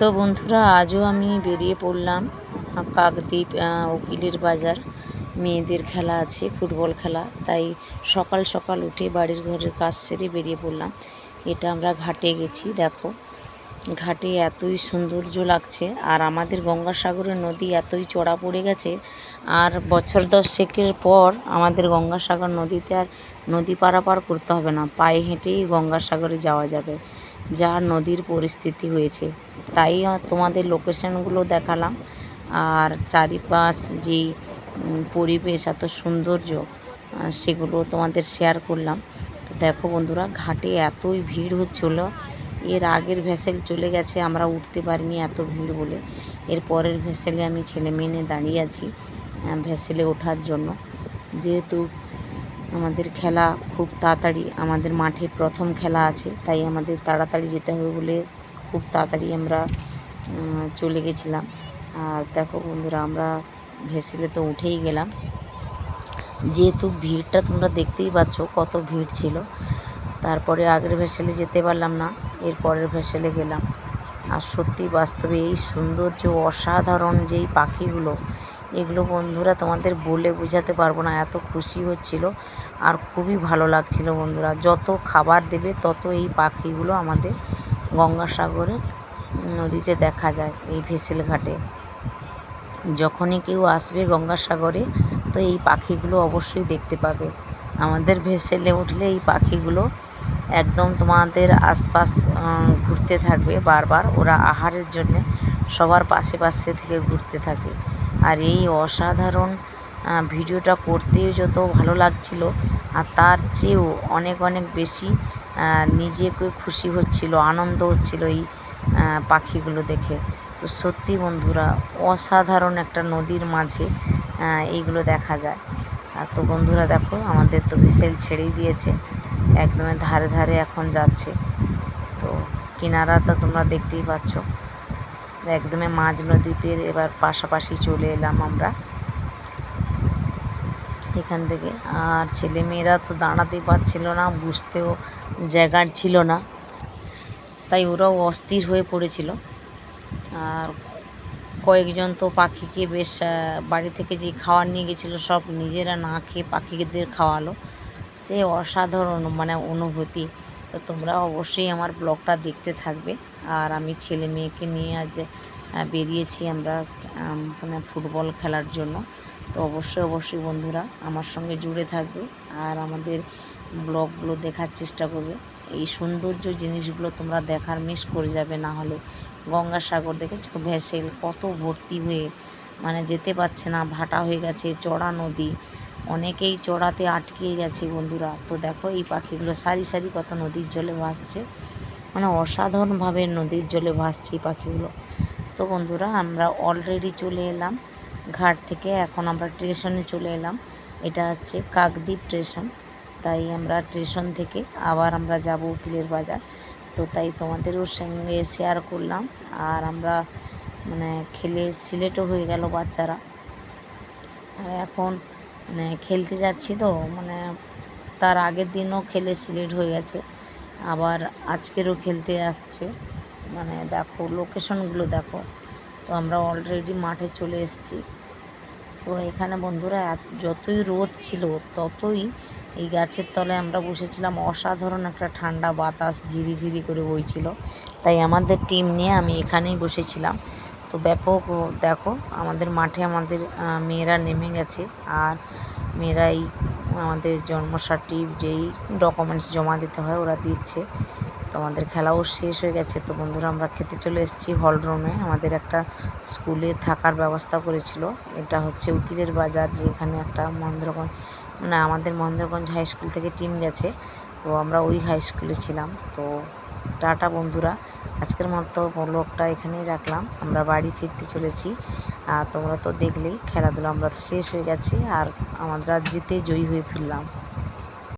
তো বন্ধুরা, আজও আমি বেরিয়ে পড়লাম কাকদ্বীপ উকিলের বাজার। মেয়েদের খেলা আছে, ফুটবল খেলা। তাই সকাল সকাল উঠে বাড়ির ঘরের কাজ সেরে বেরিয়ে পড়লাম। এটা আমরা ঘাটে গেছি। দেখো, ঘাটে এতই সৌন্দর্য লাগছে। আর আমাদের গঙ্গাসাগরের নদী এতই চড়া পড়ে গেছে, আর বছর 10 পর আমাদের গঙ্গাসাগর নদীতে আর নদী পারাপার করতে হবে না, পায়ে হেঁটেই গঙ্গাসাগরে যাওয়া যাবে, যা নদীর পরিস্থিতি হয়েছে। তাই তোমাদের লোকেশনগুলো দেখালাম, আর চারিপাশ যেই পরিবেশ এত সৌন্দর্য, সেগুলো তোমাদের শেয়ার করলাম। তো দেখো বন্ধুরা, ঘাটে এতই ভিড় হচ্ছিল। এর আগের ভেসেল চলে গেছে, আমরা উঠতে পারিনি এত ভিড় বলে। এর পরের ভেসেলে আমি ছেলে মেয়ে নিয়ে দাঁড়িয়ে আছি ভেসেলে ওঠার জন্য। যেহেতু আমাদের খেলা খুব তাড়াতাড়ি, আমাদের মাঠে প্রথম খেলা আছে, তাই আমাদের তাড়াতাড়ি যেতে হবে বলে খুব তাড়াতাড়ি আমরা চলে গেছিলাম। আর দেখো বন্ধুরা, আমরা ভেসেলে তো উঠেই গেলাম। যেহেতু ভিড়টা তোমরা দেখতেই পাচ্ছ কত ভিড় ছিল। তারপরে আগের ভেসেলে যেতে পারলাম না, এর পরের ভেসেলে গেলাম। আর সত্যি বাস্তবে এই সৌন্দর্য, অসাধারণ যেই পাখিগুলো, এগুলো বন্ধুরা তোমাদের বলে বোঝাতে পারবো না। এত খুশি হচ্ছিল আর খুবই ভালো লাগছিল বন্ধুরা। যত খাবার দেবে তত এই পাখিগুলো আমাদের গঙ্গাসাগরে নদীতে দেখা যায়। এই ভেসেল ঘাটে যখনই কেউ আসবে গঙ্গাসাগরে, তো এই পাখিগুলো অবশ্যই দেখতে পাবে। আমাদের ভেসেলে উঠলে এই পাখিগুলো একদম তোমাদের আশপাশ ঘুরতে থাকবে বারবার। ওরা আহারের জন্যে সবার পাশে পাশে থেকে ঘুরতে থাকে। আর এই অসাধারণ ভিডিওটা করতেও যত ভালো লাগছিল, আর তার চেয়েও অনেক অনেক বেশি নিজেকে খুশি হচ্ছিল, আনন্দ হচ্ছিল এই পাখিগুলো দেখে। তো সত্যি বন্ধুরা, অসাধারণ একটা নদীর মাঝে এইগুলো দেখা যায়। আর তো বন্ধুরা দেখো, আমাদের তো ভেসেল ছেড়েই দিয়েছে, একদমই ধারে ধারে এখন যাচ্ছে। তো কিনারাটা তোমরা দেখতেই পাচ্ছ, একদমই মাঝ নদীতে এবার পাশাপাশি চলে এলাম আমরা এখান থেকে। আর ছেলেমেয়েরা তো দাঁড়াতেই পারছিল না, বুঝতেও জায়গা ছিল না, তাই ওরাও অস্থির হয়ে পড়েছিল। আর কয়েকজন তো পাখিকে বেশ বাড়ি থেকে যে খাবার নিয়ে গেছিলো সব নিজেরা না খেয়ে পাখিদের খাওয়ালো। সে অসাধারণ মানে অনুভূতি। তো তোমরা অবশ্যই আমার ব্লগটা দেখতে থাকবে। আর আমি ছেলে মেয়েকে নিয়ে আজ বেরিয়েছি আমরা মানে ফুটবল খেলার জন্য। তো অবশ্যই অবশ্যই বন্ধুরা আমার সঙ্গে জুড়ে থাকবে, আর আমাদের ব্লগগুলো দেখার চেষ্টা করবে। এই সৌন্দর্য জিনিসগুলো তোমরা দেখার মিস করে যাবে না হলে। গঙ্গাসাগর দেখেছো, ভেসেল কত ভর্তি হয়ে মানে যেতে পারছে না, ভাটা হয়ে গেছে, চড়া নদী, অনেকেই চড়াতে আটকে গেছে বন্ধুরা। তো দেখো এই পাখিগুলো সারি সারি কত নদীর জলে ভাসছে, মানে অসাধারণভাবে নদীর জলে ভাসছে এই পাখিগুলো। তো বন্ধুরা, আমরা অলরেডি চলে এলাম ঘাট থেকে। এখন আমরা স্টেশনে চলে এলাম। এটা হচ্ছে কাকদ্বীপ স্টেশন। তাই আমরা স্টেশন থেকে আবার আমরা যাব উকিলের বাজার। তো তাই তোমাদেরও সঙ্গে শেয়ার করলাম। আর আমরা মানে খেলে সিলেটও হয়ে গেল বাচ্চারা। আর এখন মানে খেলতে যাচ্ছি, তো মানে তার আগের দিনও খেলে সিলেট হয়ে গেছে, আবার আজকেরও খেলতে আসছে। মানে দেখো লোকেশনগুলো দেখো। তো আমরা অলরেডি মাঠে চলে এসেছি। তো এখানে বন্ধুরা যতই রোদ ছিল ততই এই গাছের তলায় আমরা বসেছিলাম। অসাধারণ একটা ঠান্ডা বাতাস ঝিরিঝিরি করে বইছিল, তাই আমাদের টিম নিয়ে আমি এখানেই বসেছিলাম। তো ব্যাপক দেখো, আমাদের মাঠে আমাদের মেয়েরা নেমে গেছে। আর মেয়েরা এই আমাদের জন্ম সার্টিফিকেট যেই ডকুমেন্টস জমা দিতে হয় ওরা দিচ্ছে। তো আমাদের খেলাও শেষ হয়ে গেছে। তো বন্ধুরা, আমরা খেতে চলে এসেছি হল রুমে। আমাদের একটা স্কুলে থাকার ব্যবস্থা করেছিল। এটা হচ্ছে উকিলের বাজার, যে এখানে একটা মহেন্দ্রগঞ্জ মানে আমাদের মহেন্দ্রগঞ্জ হাই স্কুল থেকে টিম গেছে, তো আমরা ওই হাই স্কুলে ছিলাম। তো টাটা বন্ধুরা, আজকের মতো ব্লগটা এখানেই রাখলাম। আমরা বাড়ি ফিরতে চলেছি। আর তোমরা তো দেখলেই খেলাধুলা আমরা শেষ হয়ে গেছে, আর আমরা জিতে জয়ী হয়ে ফিরলাম।